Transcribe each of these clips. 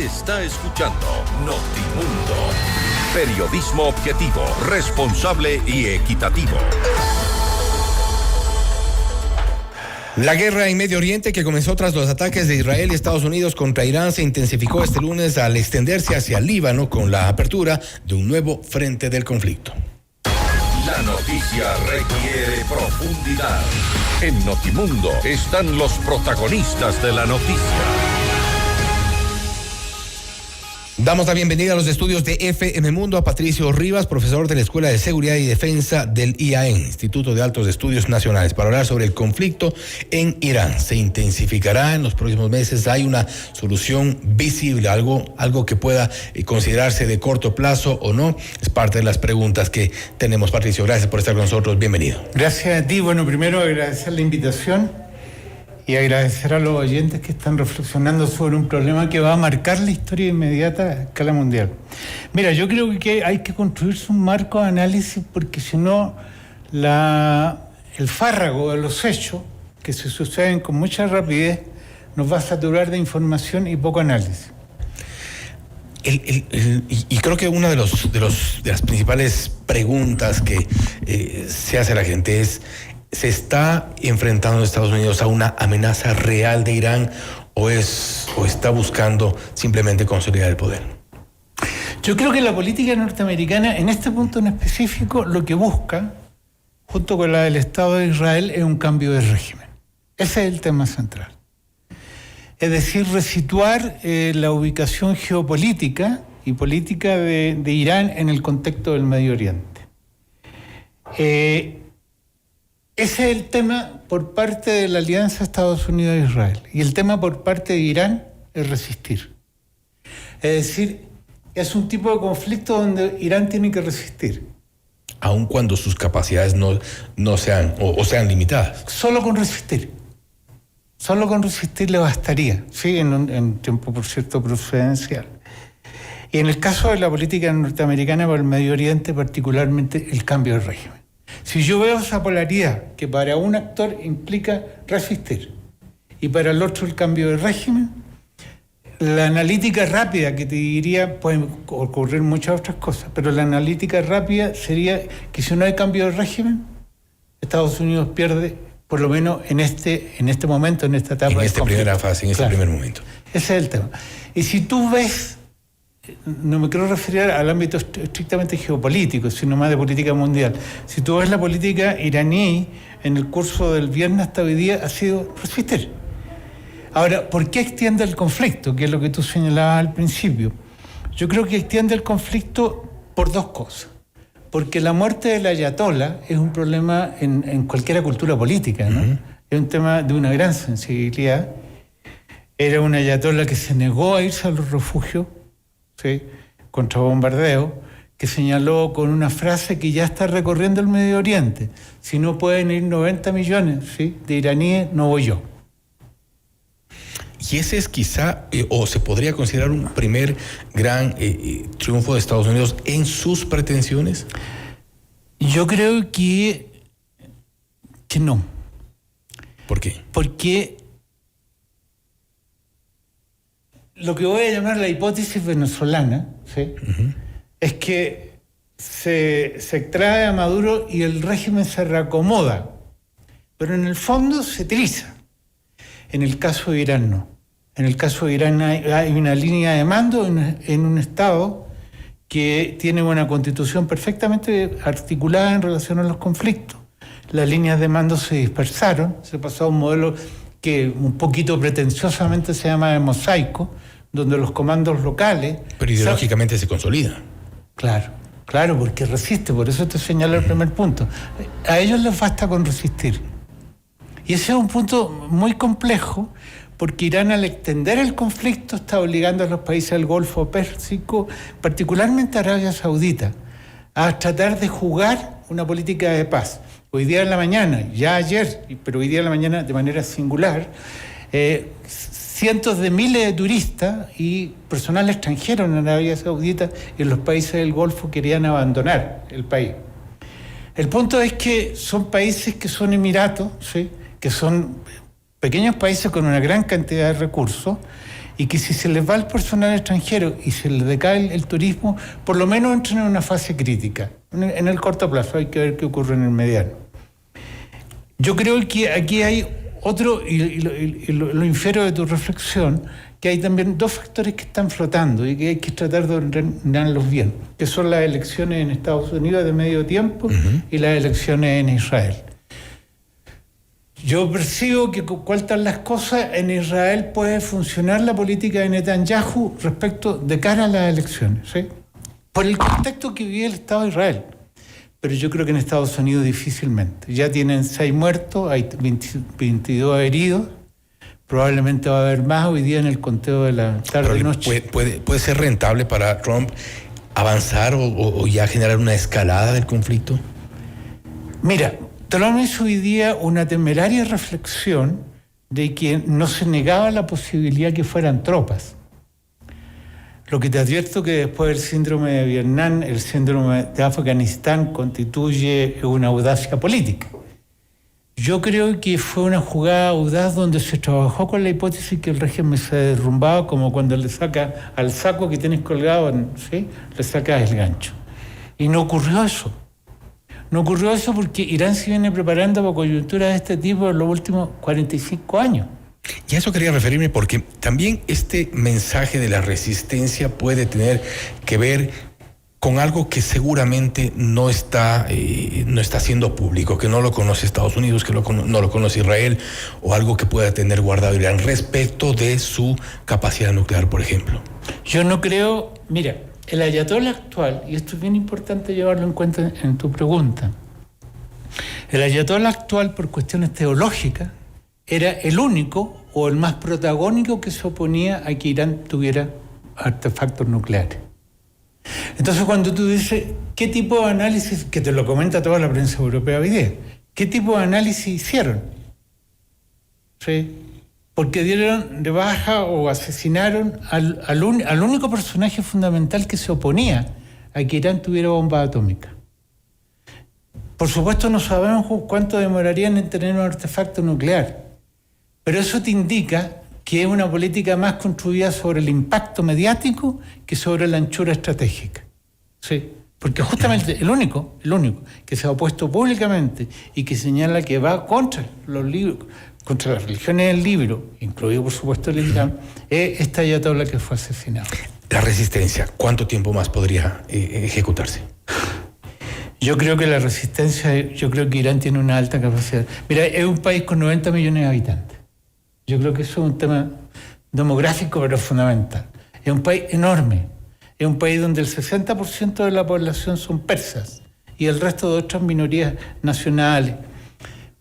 está escuchando Notimundo. Periodismo objetivo, responsable y equitativo. La guerra en Medio Oriente, que comenzó tras los ataques de Israel y Estados Unidos contra Irán, se intensificó este lunes al extenderse hacia Líbano con la apertura de un nuevo frente del conflicto. La noticia requiere profundidad. En Notimundo están los protagonistas de la noticia. Damos la bienvenida a los estudios de FM Mundo a Patricio Rivas, profesor de la Escuela de Seguridad y Defensa del IAEN, Instituto de Altos Estudios Nacionales, para hablar sobre el conflicto en Irán. ¿Se intensificará en los próximos meses? ¿Hay una solución visible, algo que pueda considerarse de corto plazo o no? Es parte de las preguntas que tenemos. Patricio, gracias por estar con nosotros. Bienvenido. Gracias a ti. Bueno, primero agradecer la invitación y agradecer a los oyentes que están reflexionando sobre un problema que va a marcar la historia inmediata a escala mundial. Mira, yo creo que hay que construirse un marco de análisis, porque si no, el fárrago de los hechos que se suceden con mucha rapidez nos va a saturar de información y poco análisis. Y creo que una de las principales preguntas que se hace a la gente es: ¿se está enfrentando Estados Unidos a una amenaza real de Irán o está buscando simplemente consolidar el poder? Yo creo que la política norteamericana, en este punto en específico, lo que busca, junto con la del Estado de Israel, es un cambio de régimen. Ese es el tema central. Es decir, resituar la ubicación geopolítica y política de Irán en el contexto del Medio Oriente. Ese es el tema por parte de la alianza Estados Unidos-Israel. Y el tema por parte de Irán es resistir. Es decir, es un tipo de conflicto donde Irán tiene que resistir. Aun cuando sus capacidades no sean o sean limitadas. Solo con resistir. Solo con resistir le bastaría. Sí, en tiempo, por cierto, prudencial. Y en el caso de la política norteamericana para el Medio Oriente, particularmente el cambio de régimen. Si yo veo esa polaridad, que para un actor implica resistir y para el otro el cambio de régimen, la analítica rápida que te diría, pueden ocurrir muchas otras cosas, pero la analítica rápida sería que si no hay cambio de régimen, Estados Unidos pierde, por lo menos en este momento, en esta etapa. En esta primera fase, en este primer momento. Ese es el tema. Y si tú ves, no me quiero referir al ámbito estrictamente geopolítico, sino más de política mundial. Si tú ves la política iraní en el curso del viernes hasta hoy día, ha sido resistir. Ahora, ¿por qué extiende el conflicto? Que es lo que tú señalabas al principio. Yo creo que extiende el conflicto por dos cosas. Porque la muerte del ayatolá es un problema en cualquier cultura política, ¿no? Uh-huh. Es un tema de una gran sensibilidad. Era un ayatolá que se negó a irse a los refugios, ¿sí?, contra bombardeo, que señaló con una frase que ya está recorriendo el Medio Oriente: si no pueden ir 90 millones, ¿sí?, de iraníes, no voy yo. Y ese es quizá, o se podría considerar un primer gran triunfo de Estados Unidos en sus pretensiones. Yo creo que no. ¿Por qué? Porque lo que voy a llamar la hipótesis venezolana, ¿sí?, uh-huh, es que se extrae a Maduro y el régimen se reacomoda, pero en el fondo se triza. En el caso de Irán no. En el caso de Irán hay una línea de mando en un Estado que tiene una constitución perfectamente articulada en relación a los conflictos. Las líneas de mando se dispersaron, se pasó a un modelo que un poquito pretenciosamente se llama de mosaico, donde los comandos locales... Pero ideológicamente se consolida. Claro, porque resiste, por eso te señalo el primer punto. A ellos les basta con resistir. Y ese es un punto muy complejo, porque Irán, al extender el conflicto, está obligando a los países del Golfo Pérsico, particularmente a Arabia Saudita, a tratar de jugar una política de paz. Hoy día en la mañana, ya ayer, pero hoy día en la mañana de manera singular, cientos de miles de turistas y personal extranjero en Arabia Saudita y en los países del Golfo querían abandonar el país. El punto es que son países que son emiratos, ¿sí?, que son pequeños países con una gran cantidad de recursos y que si se les va el personal extranjero y se les decae el turismo, por lo menos entran en una fase crítica. En el corto plazo hay que ver qué ocurre en el mediano. Yo creo que aquí hay otro, y lo infiero de tu reflexión, que hay también dos factores que están flotando y que hay que tratar de ordenarlos bien, que son las elecciones en Estados Unidos de medio tiempo y las elecciones en Israel. Yo percibo que cual están las cosas, en Israel puede funcionar la política de Netanyahu respecto de cara a las elecciones, ¿sí? Por el contexto que vive el Estado de Israel. Pero yo creo que en Estados Unidos difícilmente. Ya tienen 6 muertos, hay 22 heridos, probablemente va a haber más hoy día en el conteo de la tarde-noche. ¿Puede ser rentable para Trump avanzar o ya generar una escalada del conflicto? Mira, Trump hizo hoy día una temeraria reflexión de que no se negaba la posibilidad que fueran tropas. Lo que te advierto que después del síndrome de Vietnam, el síndrome de Afganistán constituye una audacia política. Yo creo que fue una jugada audaz donde se trabajó con la hipótesis que el régimen se derrumbaba, como cuando le saca al saco que tienes colgado, ¿sí? Le sacas el gancho. Y no ocurrió eso. No ocurrió eso porque Irán se viene preparando para coyunturas de este tipo en los últimos 45 años. Y a eso quería referirme porque también este mensaje de la resistencia puede tener que ver con algo que seguramente no está siendo público, que no lo conoce Estados Unidos, que no lo conoce Israel, o algo que pueda tener guardado Irán respecto de su capacidad nuclear, por ejemplo. Yo no creo, mira, el ayatolá actual, y esto es bien importante llevarlo en cuenta en tu pregunta, el ayatolá actual, por cuestiones teológicas, era el único o el más protagónico que se oponía a que Irán tuviera artefactos nucleares. Entonces, cuando tú dices, ¿qué tipo de análisis, que te lo comenta toda la prensa europea hoy día, qué tipo de análisis hicieron? ¿Sí? Porque dieron de baja o asesinaron al único personaje fundamental que se oponía a que Irán tuviera bomba atómica. Por supuesto, no sabemos cuánto demorarían en tener un artefacto nuclear, pero eso te indica que es una política más construida sobre el impacto mediático que sobre la anchura estratégica. Sí, porque justamente el único que se ha opuesto públicamente y que señala que va contra los libros, contra las religiones del libro, incluido por supuesto el Islam, es esta ayatolá que fue asesinado. La resistencia, ¿cuánto tiempo más podría ejecutarse? Yo creo que la resistencia, yo creo que Irán tiene una alta capacidad. Mira, es un país con 90 millones de habitantes. Yo creo que eso es un tema demográfico, pero fundamental. Es un país enorme. Es un país donde el 60% de la población son persas y el resto de otras minorías nacionales.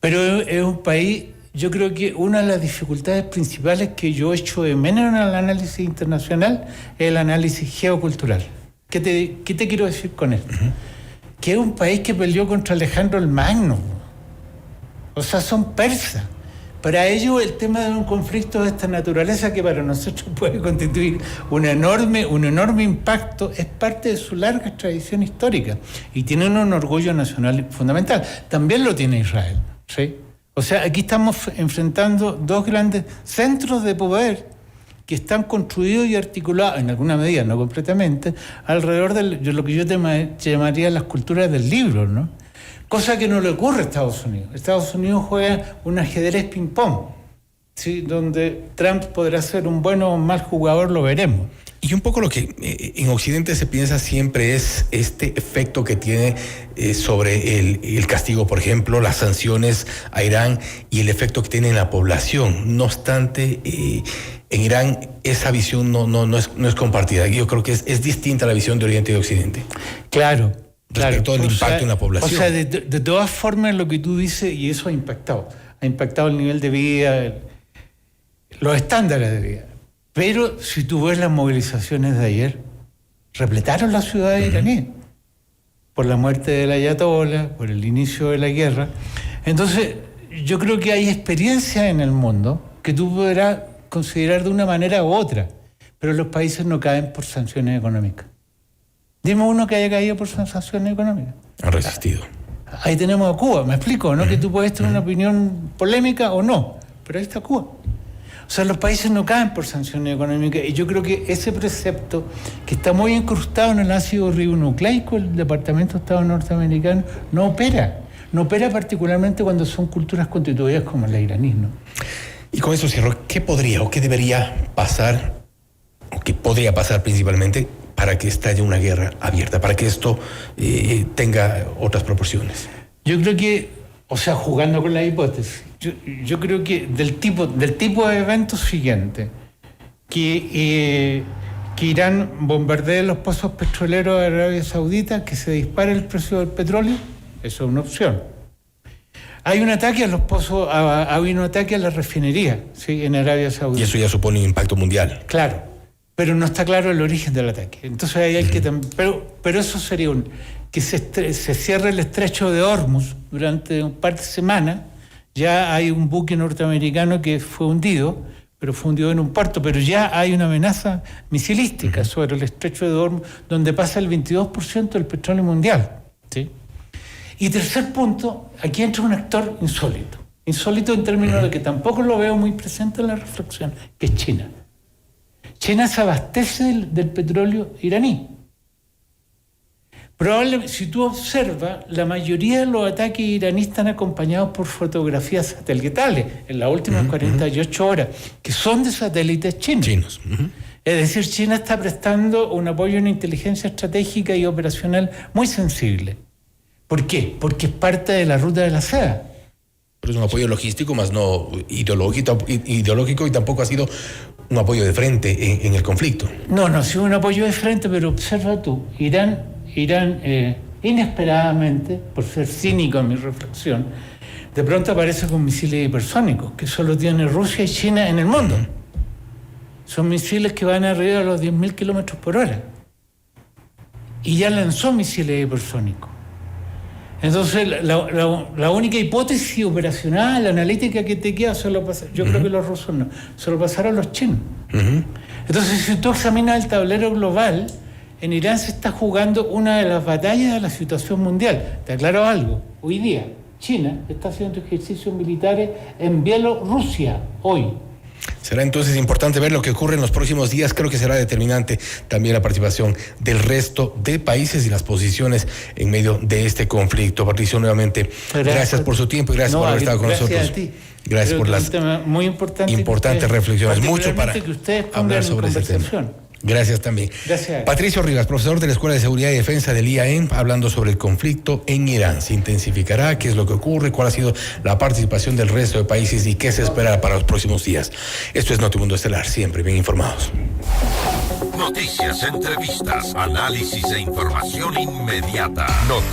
Pero es un país, yo creo que una de las dificultades principales que yo echo de menos en el análisis internacional es el análisis geocultural. ¿Qué te quiero decir con esto? Que es un país que peleó contra Alejandro el Magno. O sea, son persas. Para ellos el tema de un conflicto de esta naturaleza, que para nosotros puede constituir un enorme impacto, es parte de su larga tradición histórica y tienen un orgullo nacional fundamental. También lo tiene Israel, ¿sí? O sea, aquí estamos enfrentando dos grandes centros de poder que están construidos y articulados, en alguna medida, no completamente, alrededor de lo que yo llamaría las culturas del libro, ¿no? Cosa que no le ocurre a Estados Unidos. Estados Unidos juega un ajedrez ping-pong, ¿sí? Donde Trump podrá ser un bueno o un mal jugador, lo veremos. Y un poco lo que en Occidente se piensa siempre es este efecto que tiene sobre el castigo, por ejemplo, las sanciones a Irán y el efecto que tiene en la población. No obstante, en Irán esa visión no es compartida. Yo creo que es distinta la visión de Oriente y de Occidente. Claro. Respecto al impacto en la población. O sea, de todas formas lo que tú dices, y eso ha impactado el nivel de vida, los estándares de vida. Pero si tú ves las movilizaciones de ayer, repletaron las ciudades iraníes por la muerte del ayatolá, por el inicio de la guerra. Entonces, yo creo que hay experiencias en el mundo que tú podrás considerar de una manera u otra, pero los países no caen por sanciones económicas. Dime uno que haya caído por sanciones económicas. Han resistido. Ahí tenemos a Cuba, me explico, ¿no? Que tú puedes tener una opinión polémica o no, pero ahí está Cuba. O O sea, los países no caen por sanciones económicas, y yo creo que ese precepto, que está muy incrustado en el ácido ribonucleico del Departamento de Estado norteamericano, no opera. No opera particularmente cuando son culturas constituidas como la iraní, ¿no? Y con eso cierro, ¿qué podría o qué debería pasar, o qué podría pasar principalmente, para que estalle una guerra abierta, para que esto tenga otras proporciones? Yo creo que, o sea, jugando con la hipótesis, yo creo que del tipo de evento siguiente, que Irán bombardee los pozos petroleros de Arabia Saudita, que se dispare el precio del petróleo, eso es una opción. Hay un ataque a los pozos, hay un ataque a la refinería, ¿sí?, en Arabia Saudita. Y eso ya supone un impacto mundial. Claro, pero no está claro el origen del ataque. Entonces ahí hay que... Pero eso sería que se cierre el estrecho de Hormuz durante un par de semanas. Ya hay un buque norteamericano que fue hundido, pero fue hundido en un puerto, pero ya hay una amenaza misilística sobre el estrecho de Hormuz, donde pasa el 22% del petróleo mundial, ¿sí? Y tercer punto, aquí entra un actor insólito. Insólito en términos de que tampoco lo veo muy presente en la reflexión, que es China. China se abastece del petróleo iraní. Probablemente, si tú observas, la mayoría de los ataques iraníes están acompañados por fotografías satelitales en las últimas 48 horas, que son de satélites chinos. Es decir, China está prestando un apoyo en inteligencia estratégica y operacional muy sensible. ¿Por qué? Porque es parte de la ruta de la seda. Pero es un apoyo logístico, más no ideológico, y tampoco ha sido un apoyo de frente en el conflicto. No, ha sido un apoyo de frente, pero observa tú, Irán inesperadamente, por ser cínico en mi reflexión, de pronto aparece con misiles hipersónicos, que solo tiene Rusia y China en el mundo. Son misiles que van arriba de los 10.000 kilómetros por hora. Y ya lanzó misiles hipersónicos. Entonces, la única hipótesis operacional, analítica que te queda, yo creo que los rusos no, se lo pasaron los chinos. Entonces, si tú examinas el tablero global, en Irán se está jugando una de las batallas de la situación mundial. Te aclaro algo, hoy día China está haciendo ejercicios militares en Bielorrusia, hoy. Será entonces importante ver lo que ocurre en los próximos días. Creo que será determinante también la participación del resto de países y las posiciones en medio de este conflicto. Patricio, nuevamente, gracias por su tiempo y gracias por haber estado con nosotros. Gracias a ti. Gracias por las muy importantes reflexiones. Mucho para que ustedes hablar sobre ese tema. Gracias también. Gracias. Patricio Rivas, profesor de la Escuela de Seguridad y Defensa del IAEN, hablando sobre el conflicto en Irán. ¿Se intensificará? ¿Qué es lo que ocurre? ¿Cuál ha sido la participación del resto de países y qué se espera para los próximos días? Esto es Notimundo Estelar, siempre bien informados. Noticias, entrevistas, análisis e información inmediata.